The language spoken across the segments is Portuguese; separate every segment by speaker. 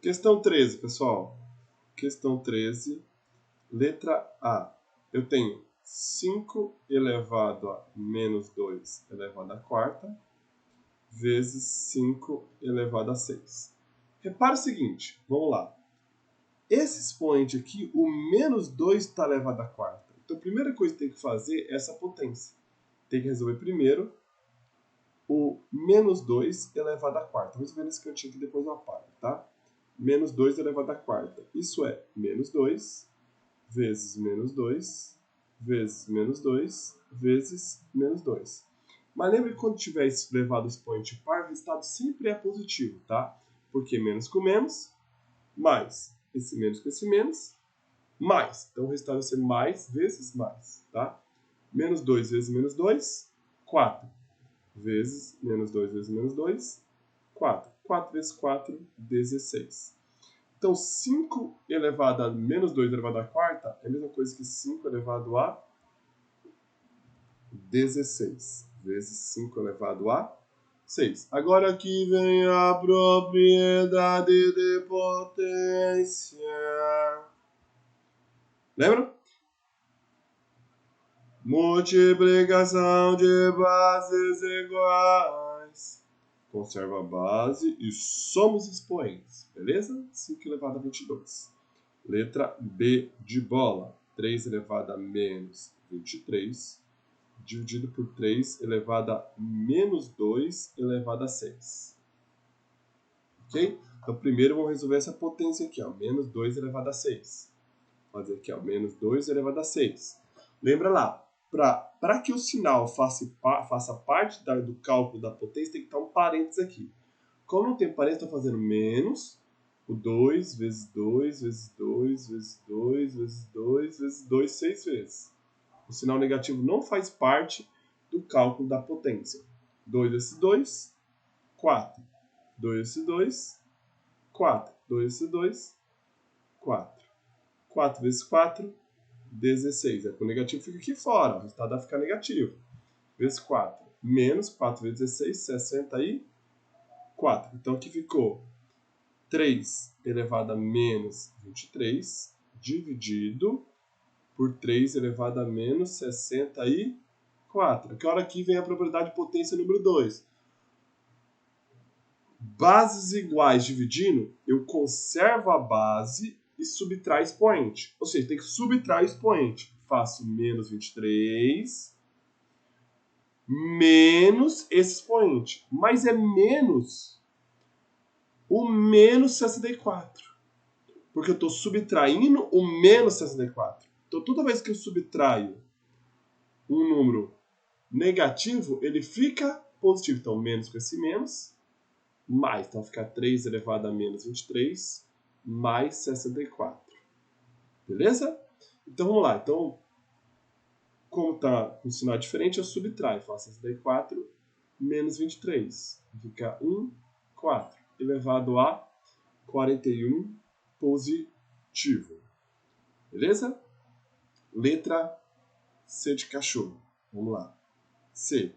Speaker 1: Questão 13, pessoal. Questão 13, letra A. Eu tenho 5 elevado a menos 2 elevado a quarta, vezes 5 elevado a 6. Repara o seguinte, vamos lá. Esse expoente aqui, o menos 2 está elevado à quarta. Então, a primeira coisa que tem que fazer é essa potência. Tem que resolver primeiro o menos 2 elevado à quarta. Vou resolver nesse cantinho aqui, depois eu apago, tá? Menos 2 elevado à quarta. Isso é menos 2 vezes menos 2 vezes menos 2 vezes menos 2. Mas lembre que quando tiver elevado o expoente par, o resultado sempre é positivo, tá? Porque menos com menos, mais esse menos com esse menos, mais. Então o resultado vai ser mais vezes mais, tá? Menos 2 vezes menos 2, 4. Vezes menos 2 vezes menos 2, 4. 4 vezes 4, 16. Então 5 elevado a menos 2 elevado à quarta é a mesma coisa que 5 elevado a 16. Vezes 5 elevado a 6. Agora aqui vem a propriedade de potência. Lembram? Multiplicação de bases iguais. Conserva a base e somos expoentes, beleza? 5 elevado a 22. Letra B de bola. 3 elevado a menos 23, dividido por 3 elevado a menos 2 elevado a 6. Ok? Então, primeiro vamos resolver essa potência aqui, ó, menos 2 elevado a 6. Vou fazer aqui, ó, menos 2 elevado a 6. Lembra lá, para que o sinal faça parte do cálculo da potência, tem que estar um parênteses aqui. Como não tem parênteses, estou fazendo menos o 2 vezes 2 vezes 2 vezes 2 vezes 2 vezes 2, 6 vezes. O sinal negativo não faz parte do cálculo da potência. 2 vezes 2, 4. 2 vezes 2, 4. 2 vezes 2, 4. 4 vezes 4, 16. O negativo fica aqui fora. O resultado vai ficar negativo. Vezes 4. Menos 4 vezes 16, 64. Então aqui ficou 3 elevado a menos 23, dividido por 3 elevado a menos 64. Que hora aqui vem a propriedade de potência número 2. Bases iguais dividindo, eu conservo a base e subtrai expoente. Ou seja, tem que subtrair expoente. Faço menos 23 menos esse expoente. Mas é menos o menos 64. Porque eu estou subtraindo o menos 64. Então, toda vez que eu subtraio um número negativo, ele fica positivo. Então, menos com esse menos, mais. Então, vai ficar 3 elevado a menos 23, mais 64. Beleza? Então, vamos lá. Então, como está com um sinal diferente, eu subtraio. Faço 64 menos 23. Fica 1, 4. Elevado a 41 positivo. Beleza? Letra C de cachorro. Vamos lá. C.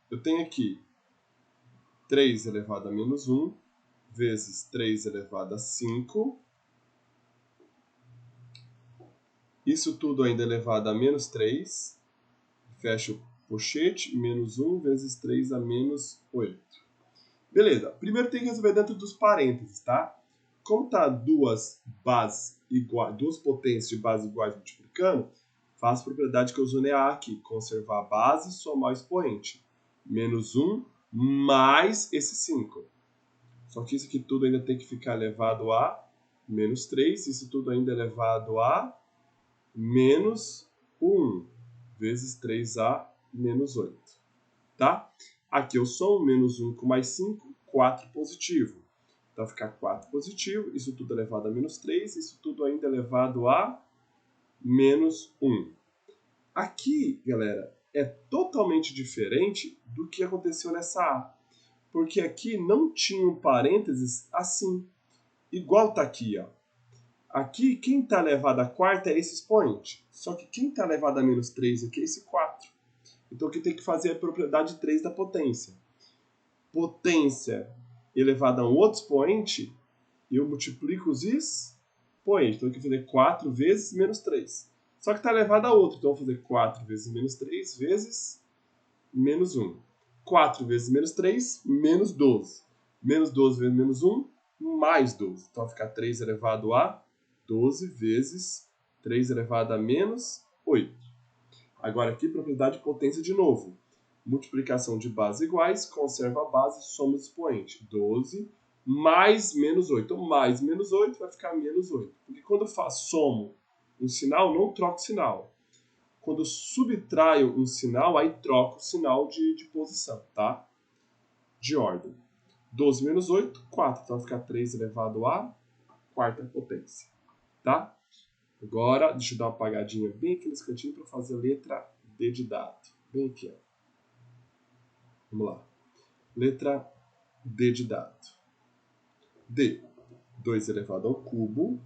Speaker 1: Eu tenho aqui 3 elevado a menos 1 vezes 3 elevado a 5. Isso tudo ainda elevado a menos 3. Fecha o pochete. Menos 1 vezes 3 a menos 8. Beleza. Primeiro tem que resolver dentro dos parênteses, tá? Como tá duas bases iguais, duas potências de base iguais multiplicando, faço a propriedade que eu usei A aqui. Conservar a base e somar o expoente. Menos 1 mais esse 5. Só que isso aqui tudo ainda tem que ficar elevado a menos 3. Isso tudo ainda elevado a menos 1 vezes 3a menos 8. Tá? Aqui eu somo menos 1 com mais 5, 4 positivo. Então vai ficar 4 positivo. Isso tudo elevado a menos 3. Isso tudo ainda elevado a menos 1. Aqui, galera, é totalmente diferente do que aconteceu nessa A. Porque aqui não tinha um parênteses assim. Igual tá aqui, ó. Aqui, quem está elevado a quarta é esse expoente. Só que quem está elevado a menos 3 aqui é esse 4. Então aqui tem que fazer a propriedade 3 da potência. Potência elevada a um outro expoente eu multiplico os expoentes. Então, eu tenho que fazer 4 vezes menos 3. Só que está elevado a outro. Então, eu vou fazer 4 vezes menos 3 vezes menos 1. 4 vezes menos 3, menos 12. Menos 12 vezes menos 1, mais 12. Então, vai ficar 3 elevado a 12 vezes 3 elevado a menos 8. Agora aqui, propriedade de potência de novo. Multiplicação de bases iguais, conserva a base, soma o expoente. 12 mais menos 8. Então, mais menos 8 vai ficar menos 8. Porque quando eu somo um sinal, não troco sinal. Quando eu subtraio um sinal, aí troco o sinal de posição, tá? De ordem. 12 menos 8, 4. Então vai ficar 3 elevado a quarta potência, tá? Agora, deixa eu dar uma apagadinha bem aqui nesse cantinho para fazer a letra D de dado. Bem aqui, ó. Vamos lá. Letra D de dado. D. 2 elevado ao cubo.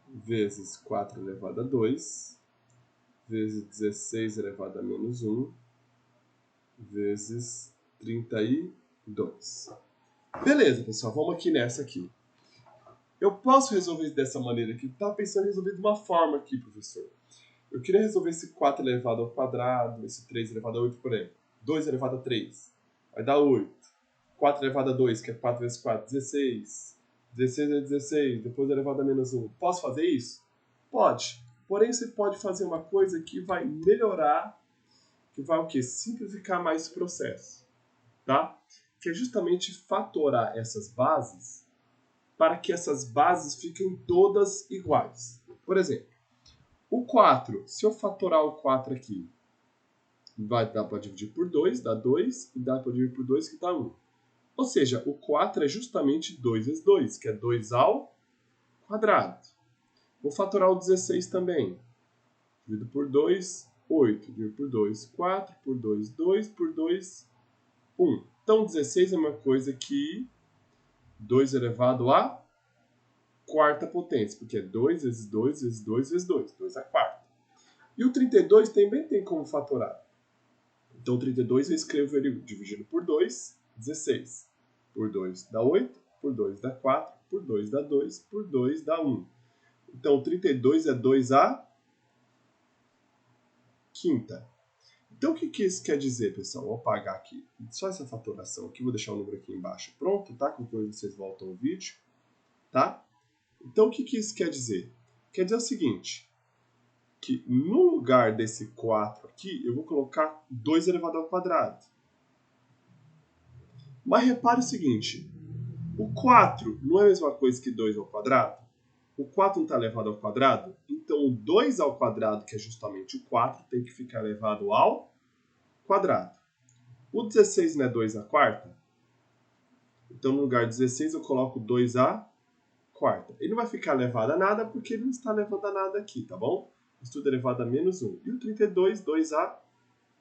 Speaker 1: Vezes 4 elevado a 2. Vezes 16 elevado a menos 1. Vezes 32. Beleza, pessoal. Vamos aqui nessa aqui. Eu posso resolver dessa maneira aqui. Estava pensando em resolver de uma forma aqui, professor. Eu queria resolver esse 4 elevado ao quadrado, esse 3 elevado a 8, por exemplo. 2 elevado a 3 vai dar 8. 4 elevado a 2, que é 4 vezes 4, 16. 16 é 16, depois elevado a menos 1. Posso fazer isso? Pode. Porém, você pode fazer uma coisa que vai melhorar, que vai o quê? Simplificar mais o processo. Tá? Que é justamente fatorar essas bases para que essas bases fiquem todas iguais. Por exemplo, o 4, se eu fatorar o 4 aqui, vai dar para dividir por 2, dá 2, e dá para dividir por 2, que dá 1. Ou seja, o 4 é justamente 2 vezes 2, que é 2 ao quadrado. Vou fatorar o 16 também. Divido por 2, 8. Divido por 2, 4. Por 2, 2. Por 2, 1. Então, 16 é uma coisa que 2 elevado a quarta potência, porque é 2 vezes 2 vezes 2 vezes 2. 2 a quarta. E o 32 também tem como fatorar. Então, 32 eu escrevo ele dividido por 2, 16. Por 2 dá 8, por 2 dá 4, por 2 dá 2, por 2 dá 1. Então, 32 é 2 a quinta. Então, o que isso quer dizer, pessoal? Vou apagar aqui só essa fatoração aqui, vou deixar o número aqui embaixo pronto, tá? Com depois vocês voltam ao vídeo, tá? Então, o que isso quer dizer? Quer dizer o seguinte, que no lugar desse 4 aqui, eu vou colocar 2 elevado ao quadrado. Mas repare o seguinte, o 4 não é a mesma coisa que 2 ao quadrado? O 4 não está elevado ao quadrado? Então, o 2 ao quadrado, que é justamente o 4, tem que ficar elevado ao quadrado. O 16 não é 2 à quarta? Então, no lugar de 16, eu coloco 2 à quarta. Ele não vai ficar elevado a nada, porque ele não está elevado a nada aqui, tá bom? Isso tudo é elevado a menos 1. E o 32, 2 à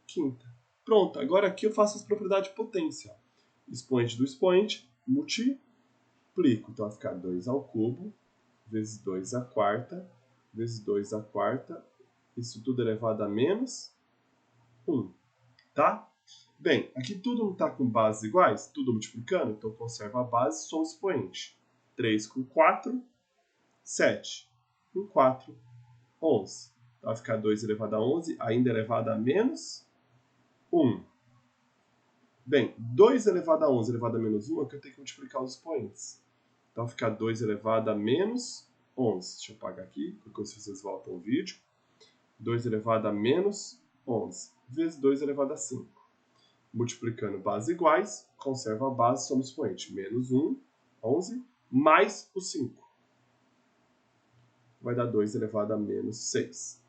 Speaker 1: quinta. Pronto, agora aqui eu faço as propriedades de potência. Expoente do expoente, multiplico. Então vai ficar 2 ao cubo, vezes 2 à quarta, vezes 2 à quarta. Isso tudo elevado a menos 1. Tá? Bem, aqui tudo não está com bases iguais, tudo multiplicando, então conserva a base, soma o expoente. 3 com 4, 7. Com 4, 11. Então vai ficar 2 elevado a 11, ainda elevado a menos 1. Bem, 2 elevado a 11 elevado a menos 1 é que eu tenho que multiplicar os expoentes. Então vai ficar 2 elevado a menos 11. Deixa eu apagar aqui, porque vocês voltam ao vídeo. 2 elevado a menos 11, vezes 2 elevado a 5. Multiplicando bases iguais, conserva a base, soma o expoente. Menos 1, 11, mais o 5. Vai dar 2 elevado a menos 6.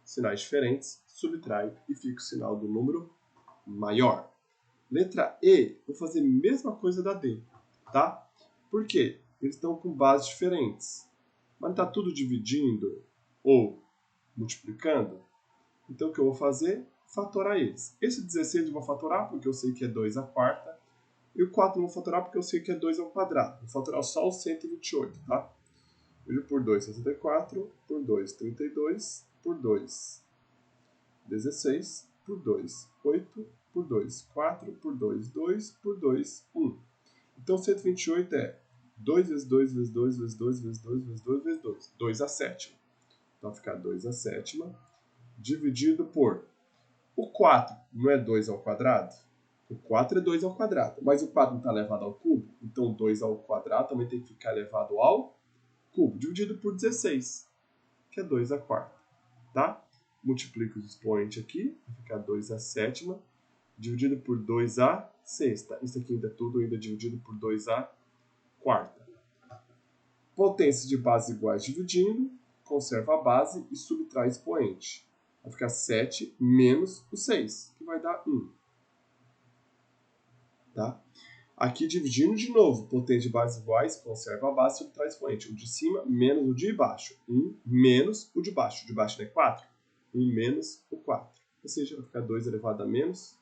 Speaker 1: Sinais diferentes, subtrai e fica o sinal do número maior. Letra E, vou fazer a mesma coisa da D, tá? Por quê? Eles estão com bases diferentes. Mas não está tudo dividindo ou multiplicando? Então, o que eu vou fazer? Fatorar eles. Esse 16 eu vou fatorar porque eu sei que é 2 à quarta. E o 4 eu vou fatorar porque eu sei que é 2 ao quadrado. Vou fatorar só o 128, tá? Divido por 2, 64. Por 2, 32. Por 2, 16. Por 2, 8. por 2, 4 por 2, 2 por 2, 1. Então, 128 é 2 vezes 2 vezes 2 vezes 2 vezes 2 vezes 2 vezes 2. 2 à sétima. Então, vai ficar 2 à sétima dividido por... O 4 não é 2 ao quadrado? O 4 é 2 ao quadrado, mas o 4 não está elevado ao cubo, então 2 ao quadrado também tem que ficar elevado ao cubo, dividido por 16, que é 2 à quarta, tá? Multiplico os expoentes aqui, vai ficar 2 à sétima, dividido por 2 à sexta. Isso aqui ainda é tudo ainda dividido por 2 à quarta. Potência de bases iguais dividindo, conserva a base e subtrai expoente. Vai ficar 7 menos o 6, que vai dar 1. Tá? Aqui dividindo de novo, potência de bases iguais, conserva a base, subtrai expoente. O de cima menos o de baixo. 1 menos o de baixo. O de baixo não é 4? 1 menos o 4. Ou seja, vai ficar 2 elevado a menos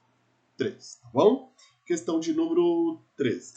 Speaker 1: 3. Tá bom? Questão de número 13.